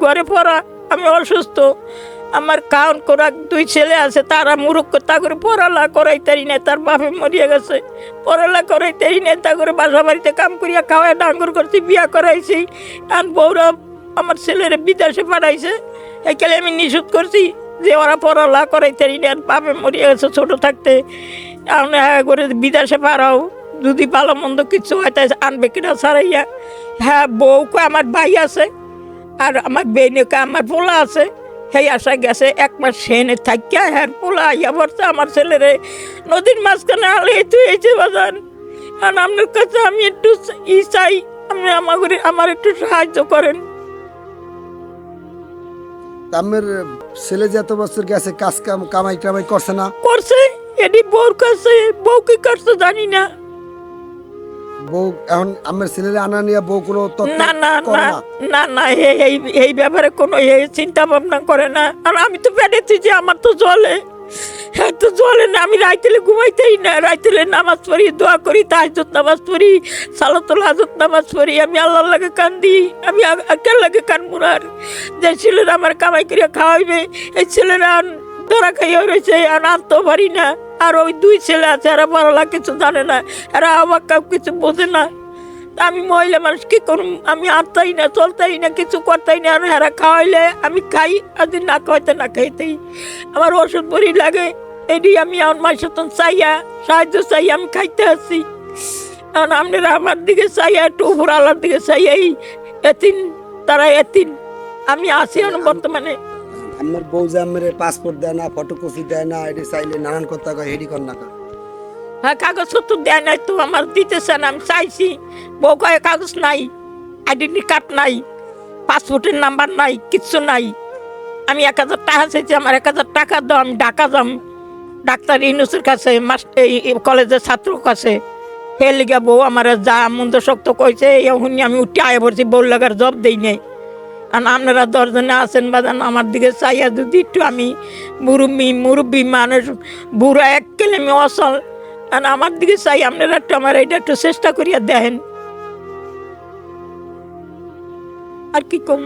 ঘরে পড়া, আমি অসুস্থ, আমার কাউন করা 2 ছেলে আছে, তারা মুরুক্ষ, তা করে পড়ালা করাইতারি না, তার বাপে মরিয়া গেছে, পড়ালা করাইতারি না, তা করে বাসা বাড়িতে কাম করিয়া খাওয়ায় ডাঙ্গর করছি, বিয়া করাইছি। আর বউরা আমার ছেলের বিদেশে পাঠাইছে, এখানে আমি নিষেধ করছি যে ওরা পড়ালা করাইতারি না, বাপে মরিয়া গেছে ছোট থাকতে, করে বিদেশে পাঠাও, যদি ভালো মন্দ কিছু হয় তাই আনবে কিনা ছাড়াইয়া। হ্যাঁ, বউকে আমার ভাই আছে, আর আমার বেনেকে আমার পোলা আছে, সেই আশা গেছে 1 মাস সেনে থাকিয়া হ্যাঁ পোলা আইয়া পড়ছে আমার ছেলেরে নদীর মাঝখানে আলে তুই এই যে বাজান। আর আপনার কাছে আমি একটু চাই, আপনি আমার একটু সাহায্য করেন। আমার ছেলে যে এত বছর গেছে, কাজ কাম কামাই টামাই করছে না? করছে, এটি বউর কাছে, বউ কি করছে জানি না। বউ এখন আমার ছেলের আনা নিয়ে বউ কোনো তথ্য না না করে না না? না না, এই ব্যাপারে কোনো চিন্তা ভাবনা করে না। আর আমি তো পেটেছি যে আমার তো জলে, হ্যাঁ তো জলে না, আমি রাইতেলে ঘুমাইতেই না, রাইতেলে নামাজ পড়ি, দোয়া করি, তাহাজ্জুদ নামাজ পড়ি, সালাতুল হাজত নামাজ পড়ি, আমি আল্লাহর লাগে কান্দি, আমি কার লাগে কানবো না? আর যে ছেলেরা আমার কামাই করিয়া খাওয়াইবে, এই ছেলেরা ধরা খাইয়া রয়েছে, আর আনতেও পারি না। আর ওই 2 ছেলে আছে, এরা পড়ালা কিছু জানে না, এরা আমার কাউ কিছু বোঝে না। আমি মহিলা মানুষ কি করুম, আমি আনতাই না, চলতাই না, কিছু করতাই না। আর হেরা খাওয়াইলে আমি খাই, আর যদি না খাওয়াইতে না খাইতেই আমার ওষুধ বড়ি লাগে, এটি আমি আমার মায়ের সাথে চাইয়া সাহায্য চাই, আমি খাইতে আসছি। কারণ আপনারা আমার দিকে চাইয়া, একটু উপর আল্লাহর দিকে চাইয়া, এই এতিন, তারা এতিন, আমি আছি বর্তমানে। আমার বউ যে আমার পাসপোর্ট দেয় না, ফটোকপি দেয় না, এটি চাইলে নানান কথা কয়, হেডি কর না। হ্যাঁ, কাগজপত্র দেয় নাই তো, আমার দিতেছে না, আমি চাইছি, বউ কয়ে কাগজ নাই, আইডেন্টি কার্ড নাই, পাসপোর্টের নাম্বার নাই, কিচ্ছু নাই। আমি 1000 টাকা চাইছি, আমার 1000 টাকা দাও, আমি ঢাকা যাম ডাক্তার ইউনুসের কাছে, এই কলেজের ছাত্রর কাছে। হে লিগা বউ আমার যা মন্দ শক্ত কইছে, এখনই আমি উঠে আয় পড়ছি, বউ লাগার জব দেই নাই। আর আপনারা 10 জনে আছেন বাজান, আমার দিকে চাইয়া যদি একটু, আমি মুরব্বী মানুষ, বুড়া এক কেলেমি অচল, আর আমার দিকে চাই আপনারা একটু আমার এটা একটু চেষ্টা করিয়া দেখেন। আর কি কম।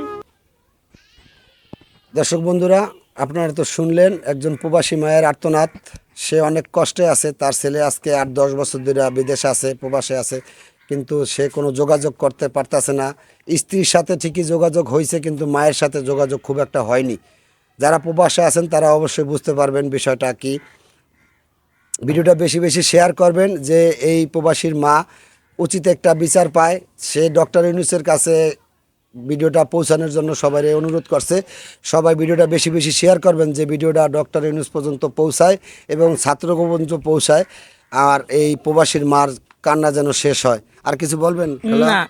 দর্শক বন্ধুরা, আপনারা তো শুনলেন একজন প্রবাসী মায়ের আর্তনাদ। সে অনেক কষ্টে আছে, তার ছেলে আজকে 8-10 বছর ধরে বিদেশে আছে, প্রবাসে আছে, কিন্তু সে কোনো যোগাযোগ করতে পারতেছে না। স্ত্রীর সাথে ঠিকই যোগাযোগ হয়েছে, কিন্তু মায়ের সাথে যোগাযোগ খুব একটা হয়নি। যারা প্রবাসে আছেন তারা অবশ্যই বুঝতে পারবেন বিষয়টা কি। ভিডিওটা বেশি বেশি শেয়ার করবেন, যে এই প্রবাসীর মা উচিত একটা বিচার পায়। সে ডক্টর ইউনূসের কাছে ভিডিওটা পৌঁছানোর জন্য সবাই অনুরোধ করছে। সবাই ভিডিওটা বেশি বেশি শেয়ার করবেন, যে ভিডিওটা ডক্টর ইউনূস পর্যন্ত পৌঁছায় এবং ছাত্র পর্যন্ত পৌঁছায়, আর এই প্রবাসীর মার কান্না যেন শেষ হয়। আর কিছু বলবেন? না